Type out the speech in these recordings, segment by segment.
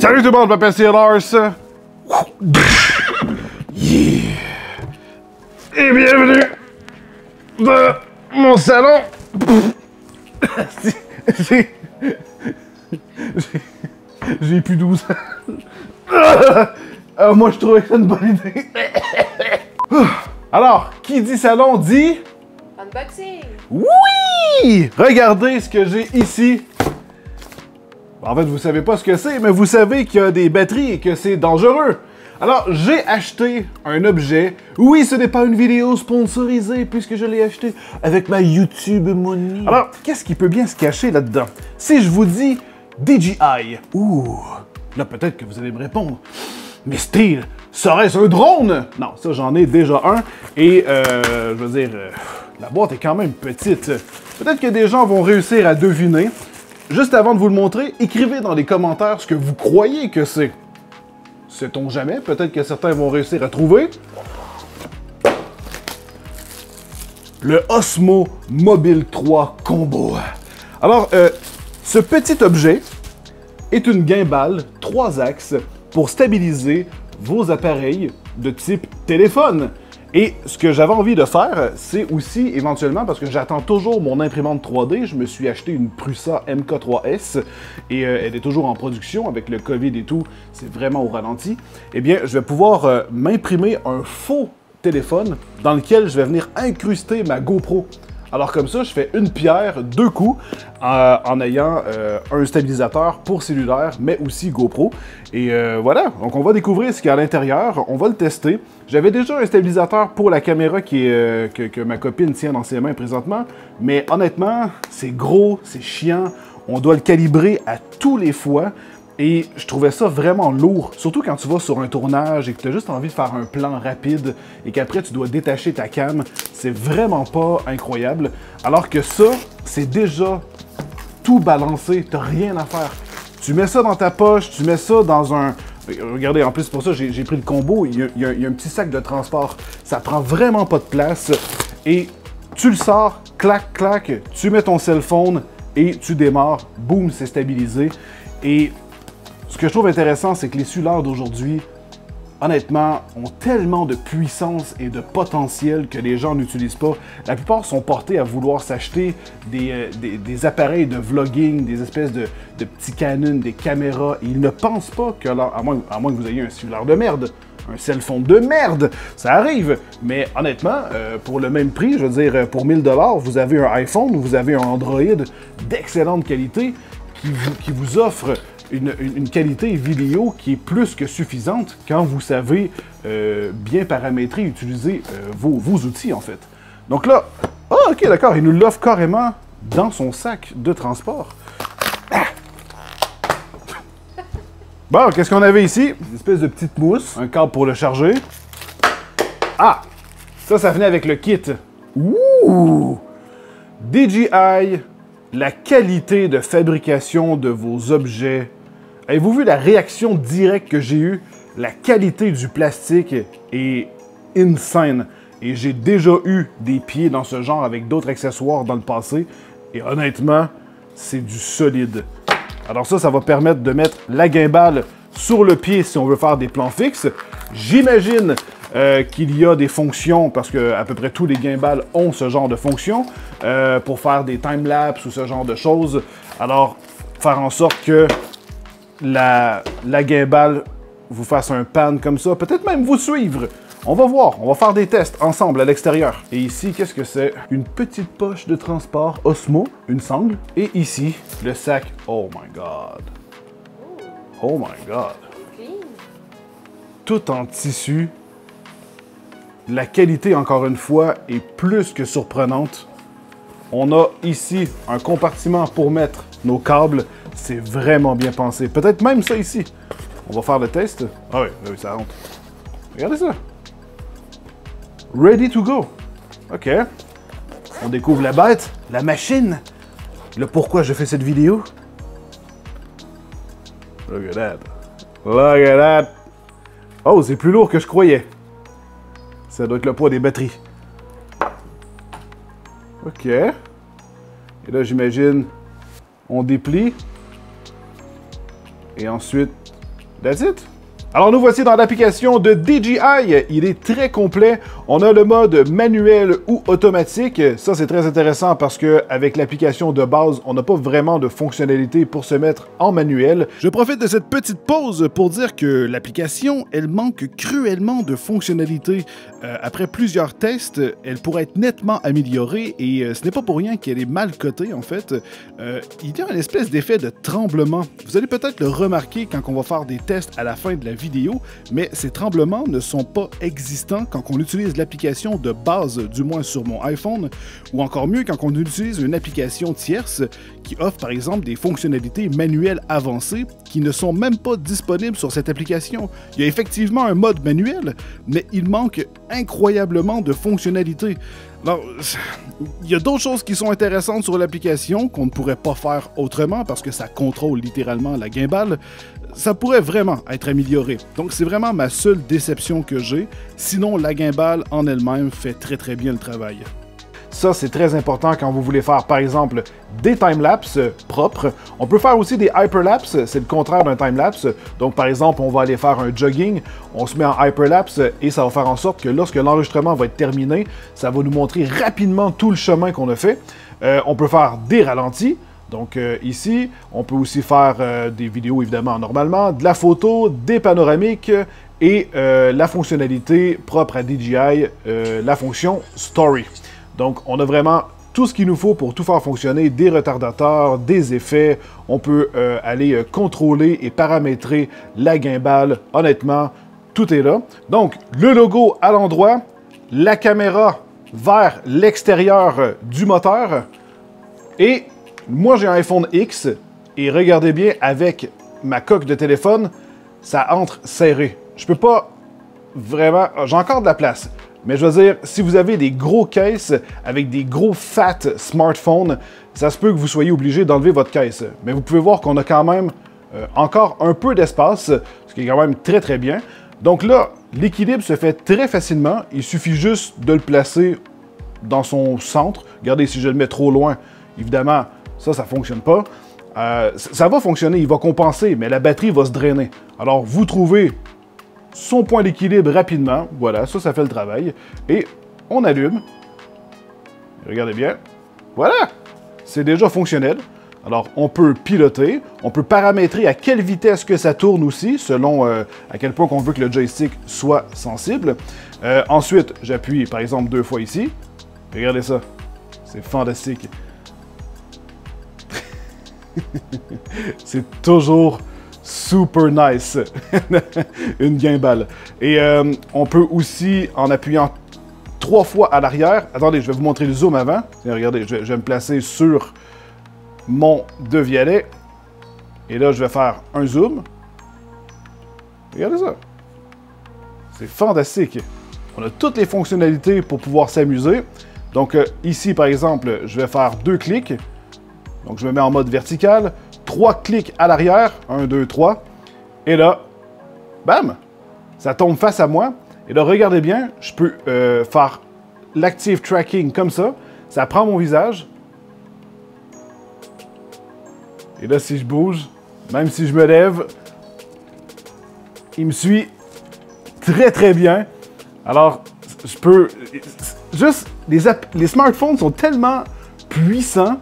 Salut tout le monde, je m'appelle c'est Lars. Yeah. Et bienvenue dans mon salon. J'ai plus 12 ans. Alors moi je trouvais que c'était une bonne idée. Alors, qui dit salon dit... Unboxing! Oui! Regardez ce que j'ai ici. En fait, vous savez pas ce que c'est, mais vous savez qu'il y a des batteries et que c'est dangereux. Alors, j'ai acheté un objet. Oui, ce n'est pas une vidéo sponsorisée puisque je l'ai acheté avec ma YouTube Money. Alors, qu'est-ce qui peut bien se cacher là-dedans? Si je vous dis DJI, ouh, là peut-être que vous allez me répondre. Mais Steve, serait-ce un drone? Non, ça j'en ai déjà un. Et, je veux dire, la boîte est quand même petite. Peut-être que des gens vont réussir à deviner. Juste avant de vous le montrer, écrivez dans les commentaires ce que vous croyez que c'est. Sait-on jamais? Peut-être que certains vont réussir à trouver. Le Osmo Mobile 3 Combo. Alors, ce petit objet est une gimbal 3 axes pour stabiliser vos appareils de type téléphone. Et ce que j'avais envie de faire, c'est aussi éventuellement, parce que j'attends toujours mon imprimante 3D, je me suis acheté une Prusa MK3S et elle est toujours en production avec le COVID et tout, c'est vraiment au ralenti. Eh bien, je vais pouvoir m'imprimer un faux téléphone dans lequel je vais venir incruster ma GoPro. Alors comme ça, je fais une pierre, deux coups, en ayant un stabilisateur pour cellulaire, mais aussi GoPro. Et voilà, donc on va découvrir ce qu'il y a à l'intérieur, on va le tester. J'avais déjà un stabilisateur pour la caméra que ma copine tient dans ses mains présentement, mais honnêtement, c'est gros, c'est chiant, on doit le calibrer à tous les fois. Et je trouvais ça vraiment lourd, surtout quand tu vas sur un tournage et que tu as juste envie de faire un plan rapide et qu'après tu dois détacher ta cam, c'est vraiment pas incroyable. Alors que ça, c'est déjà tout balancé, t'as rien à faire. Tu mets ça dans ta poche, tu mets ça dans un... Regardez, en plus pour ça, j'ai pris le combo, il y a un petit sac de transport. Ça prend vraiment pas de place et tu le sors, clac, clac, tu mets ton cell phone et tu démarres, boum, c'est stabilisé. Et ce que je trouve intéressant, c'est que les cellulaires d'aujourd'hui, honnêtement, ont tellement de puissance et de potentiel que les gens n'utilisent pas. La plupart sont portés à vouloir s'acheter des appareils de vlogging, des espèces de petits Canon, des caméras. Et ils ne pensent pas que, à moins que vous ayez un cellulaire de merde, un cell phone de merde, ça arrive. Mais honnêtement, pour le même prix, je veux dire, pour 1000 $, vous avez un iPhone, vous avez un Android d'excellente qualité qui vous offre une qualité vidéo qui est plus que suffisante quand vous savez bien paramétrer et utiliser vos outils, en fait. Donc là, ok, d'accord, il nous l'offre carrément dans son sac de transport. Ah! Bon, qu'est-ce qu'on avait ici? Une espèce de petite mousse, un câble pour le charger. Ah! Ça venait avec le kit. Ouh! DJI, la qualité de fabrication de vos objets. Avez-vous vu la réaction directe que j'ai eue? La qualité du plastique est insane. Et j'ai déjà eu des pieds dans ce genre avec d'autres accessoires dans le passé. Et honnêtement, c'est du solide. Alors ça va permettre de mettre la gimbal sur le pied si on veut faire des plans fixes. J'imagine qu'il y a des fonctions, parce que à peu près tous les gimbals ont ce genre de fonctions, pour faire des time-lapse ou ce genre de choses. Alors, faire en sorte que la gimbal vous fasse un pan comme ça, peut-être même vous suivre. On va voir, on va faire des tests ensemble à l'extérieur. Et ici, qu'est-ce que c'est? Une petite poche de transport Osmo, une sangle. Et ici, le sac. Oh my god. Oh my god. Tout en tissu. La qualité, encore une fois, est plus que surprenante. On a ici un compartiment pour mettre nos câbles. C'est vraiment bien pensé. Peut-être même ça ici. On va faire le test. Ah oui, ça rentre. Regardez ça. Ready to go. OK. On découvre la bête, la machine. Le pourquoi je fais cette vidéo. Look at that. Look at that. Oh, c'est plus lourd que je croyais. Ça doit être le poids des batteries. OK. Et là, j'imagine, on déplie. Et ensuite, That's it. Alors nous voici dans l'application de DJI, il est très complet, on a le mode manuel ou automatique, ça c'est très intéressant parce que avec l'application de base, on n'a pas vraiment de fonctionnalité pour se mettre en manuel. Je profite de cette petite pause pour dire que l'application, elle manque cruellement de fonctionnalités. Après plusieurs tests, elle pourrait être nettement améliorée et ce n'est pas pour rien qu'elle est mal cotée en fait. Il y a une espèce d'effet de tremblement. Vous allez peut-être le remarquer quand on va faire des tests à la fin de la vidéo, mais ces tremblements ne sont pas existants quand on utilise l'application de base, du moins sur mon iPhone, ou encore mieux quand on utilise une application tierce qui offre par exemple des fonctionnalités manuelles avancées qui ne sont même pas disponibles sur cette application. Il y a effectivement un mode manuel, mais il manque incroyablement de fonctionnalités. Alors, il y a d'autres choses qui sont intéressantes sur l'application qu'on ne pourrait pas faire autrement parce que ça contrôle littéralement la gimbal. Ça pourrait vraiment être amélioré. Donc, c'est vraiment ma seule déception que j'ai. Sinon, la gimbal en elle-même fait très bien le travail. Ça, c'est très important quand vous voulez faire, par exemple, des timelapses propres. On peut faire aussi des hyperlapses, c'est le contraire d'un timelapse. Donc, par exemple, on va aller faire un jogging, on se met en hyperlapse et ça va faire en sorte que lorsque l'enregistrement va être terminé, ça va nous montrer rapidement tout le chemin qu'on a fait. On peut faire des ralentis. Donc ici, on peut aussi faire des vidéos évidemment normalement, de la photo, des panoramiques et la fonctionnalité propre à DJI, la fonction Story. Donc on a vraiment tout ce qu'il nous faut pour tout faire fonctionner, des retardateurs, des effets. On peut aller contrôler et paramétrer la gimbal. Honnêtement, tout est là. Donc le logo à l'endroit, la caméra vers l'extérieur du moteur et moi, j'ai un iPhone X, et regardez bien, avec ma coque de téléphone, ça entre serré. Je peux pas vraiment... J'ai encore de la place, mais je veux dire, si vous avez des gros cases avec des gros fat smartphones, ça se peut que vous soyez obligé d'enlever votre caisse. Mais vous pouvez voir qu'on a quand même encore un peu d'espace, ce qui est quand même très bien. Donc là, l'équilibre se fait très facilement. Il suffit juste de le placer dans son centre. Regardez, si je le mets trop loin, évidemment... Ça fonctionne pas. Ça va fonctionner, il va compenser, mais la batterie va se drainer. Alors, vous trouvez son point d'équilibre rapidement. Voilà, ça fait le travail. Et on allume. Regardez bien. Voilà! C'est déjà fonctionnel. Alors, on peut piloter. On peut paramétrer à quelle vitesse que ça tourne aussi, selon à quel point on veut que le joystick soit sensible. Ensuite, j'appuie, par exemple, 2 fois ici. Regardez ça. C'est fantastique. C'est toujours super nice, une gimbal. Et on peut aussi, en appuyant 3 fois à l'arrière, attendez, je vais vous montrer le zoom avant. Tiens, regardez, je vais me placer sur mon devialet. Et là, je vais faire un zoom. Regardez ça. C'est fantastique. On a toutes les fonctionnalités pour pouvoir s'amuser. Donc ici, par exemple, je vais faire 2 clics. Donc, je me mets en mode vertical, 3 clics à l'arrière, 1, 2, 3, et là, bam, ça tombe face à moi. Et là, regardez bien, je peux faire l'active tracking comme ça prend mon visage. Et là, si je bouge, même si je me lève, il me suit très bien. Alors, je peux... Juste, les smartphones sont tellement puissants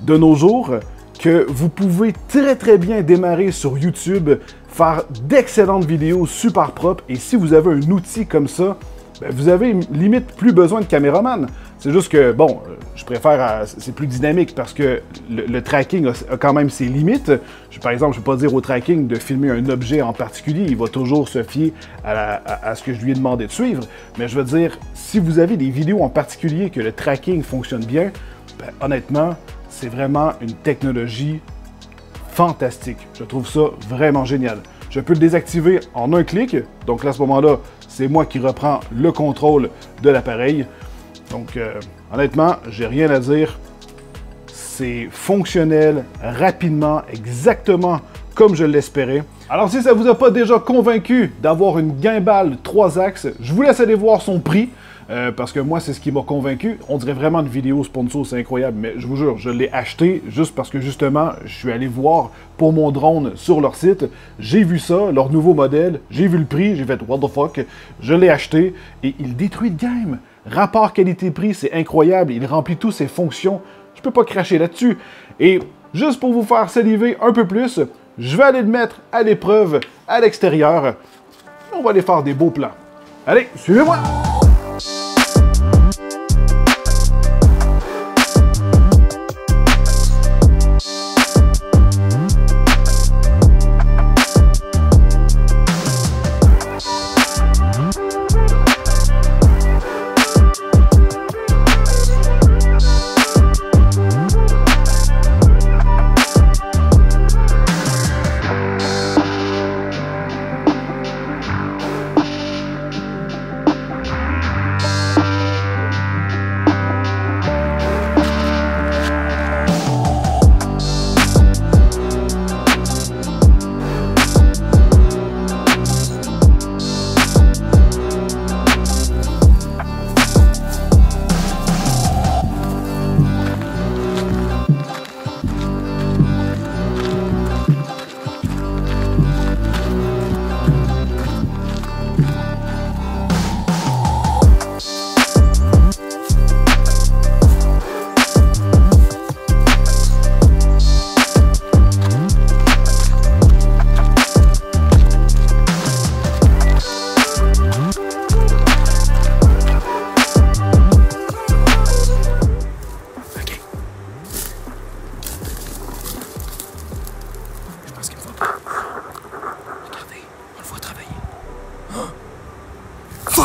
de nos jours que vous pouvez très bien démarrer sur YouTube, faire d'excellentes vidéos super propres et si vous avez un outil comme ça, ben vous avez limite plus besoin de caméraman. C'est juste que, bon, je préfère, c'est plus dynamique parce que le tracking a quand même ses limites. Par exemple, je ne peux pas dire au tracking de filmer un objet en particulier, il va toujours se fier à ce que je lui ai demandé de suivre. Mais je veux dire, si vous avez des vidéos en particulier que le tracking fonctionne bien, ben, honnêtement, c'est vraiment une technologie fantastique. Je trouve ça vraiment génial. Je peux le désactiver en un clic. Donc là, à ce moment-là, c'est moi qui reprends le contrôle de l'appareil. Donc, honnêtement, j'ai rien à dire. C'est fonctionnel, rapidement, exactement comme je l'espérais. Alors, si ça vous a pas déjà convaincu d'avoir une gimbal 3 axes, je vous laisse aller voir son prix. parce que moi, c'est ce qui m'a convaincu. On dirait vraiment une vidéo sponsor, c'est incroyable, mais je vous jure, je l'ai acheté juste parce que justement, je suis allé voir pour mon drone sur leur site. J'ai vu ça, leur nouveau modèle, j'ai vu le prix, j'ai fait « what the fuck », je l'ai acheté et il détruit le game. Rapport qualité-prix, c'est incroyable, il remplit toutes ses fonctions, je peux pas cracher là-dessus. Et juste pour vous faire saliver un peu plus, je vais aller le mettre à l'épreuve à l'extérieur. On va aller faire des beaux plans. Allez, suivez-moi!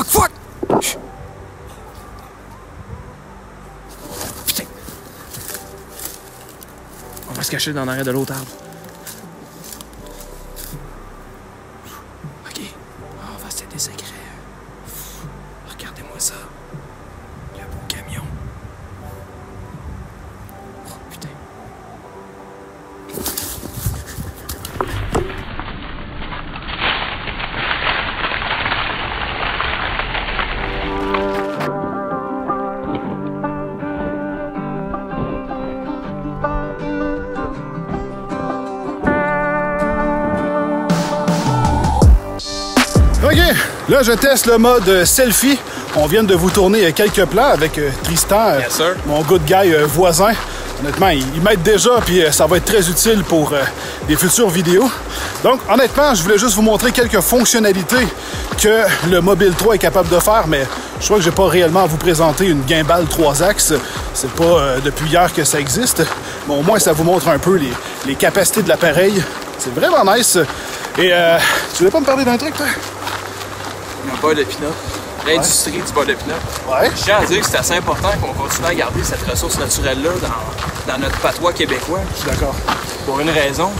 Fuck! On va se cacher dans l'arrêt de l'autre arbre. Ok. On va c'est des secrets. Regardez-moi ça. Le beau camion. Oh putain. OK, là je teste le mode selfie. On vient de vous tourner quelques plans avec Tristan, Yes, sir. mon good guy voisin. Honnêtement, il m'aide déjà, puis ça va être très utile pour des futures vidéos. Donc, honnêtement, je voulais juste vous montrer quelques fonctionnalités que le Mobile 3 est capable de faire, mais je crois que je vais pas réellement à vous présenter une gimbal 3 axes. C'est pas depuis hier que ça existe, mais au moins ça vous montre un peu les capacités de l'appareil. C'est vraiment nice. Et tu voulais pas me parler d'un truc, toi? Un beurre de pinot. L'industrie du beurre de pinot. Ouais. Je tiens à dire que c'est assez important qu'on continue à garder cette ressource naturelle-là dans notre patois québécois. Je suis d'accord. Pour une raison.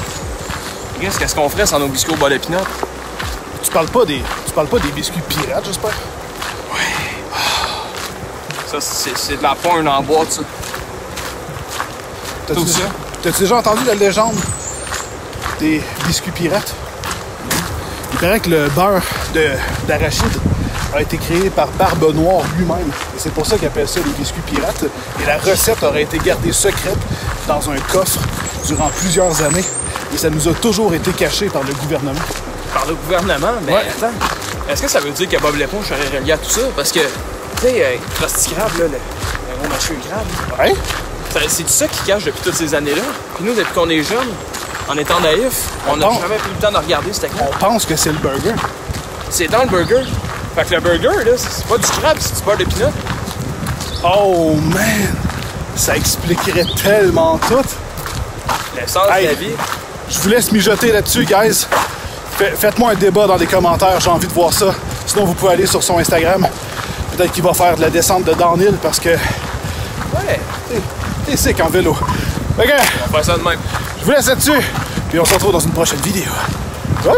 Qu'est-ce qu'on ferait sans nos biscuits au beurre de pinot? Tu parles pas des biscuits pirates, j'espère? Ça, c'est de la pointe en boîte, ça. Tout ça. T'as-tu déjà entendu la légende des biscuits pirates? Il paraît que le beurre d'arachide a été créé par Barbe Noire lui-même. Et c'est pour ça qu'ils appellent ça les biscuits pirates. Et la recette aurait été gardée secrète dans un coffre durant plusieurs années. Et ça nous a toujours été caché par le gouvernement. Par le gouvernement? Mais ouais. Attends, est-ce que ça veut dire que Bob l'éponge serait relié à tout ça? Parce que, tu sais, Krusty Krab, là, le gros monsieur crabe, Ouais? c'est tout ça qui cache depuis toutes ces années-là. Puis nous, depuis qu'on est jeunes, en étant naïfs, on n'a jamais pris le temps de regarder c'était quoi. On pense que c'est le burger. C'est dans le burger. Fait que le burger, là, c'est pas du crabe, c'est du beurre de pinot. Oh man! Ça expliquerait tellement tout. L'essence de la vie. Je vous laisse mijoter là-dessus, guys. Faites-moi un débat dans les commentaires, j'ai envie de voir ça. Sinon, vous pouvez aller sur son Instagram. Peut-être qu'il va faire de la descente de downhill parce que... Ouais. T'es sick en vélo. Ok, On va faire ça de même. je vous laisse là-dessus. Puis on se retrouve dans une prochaine vidéo. Bye!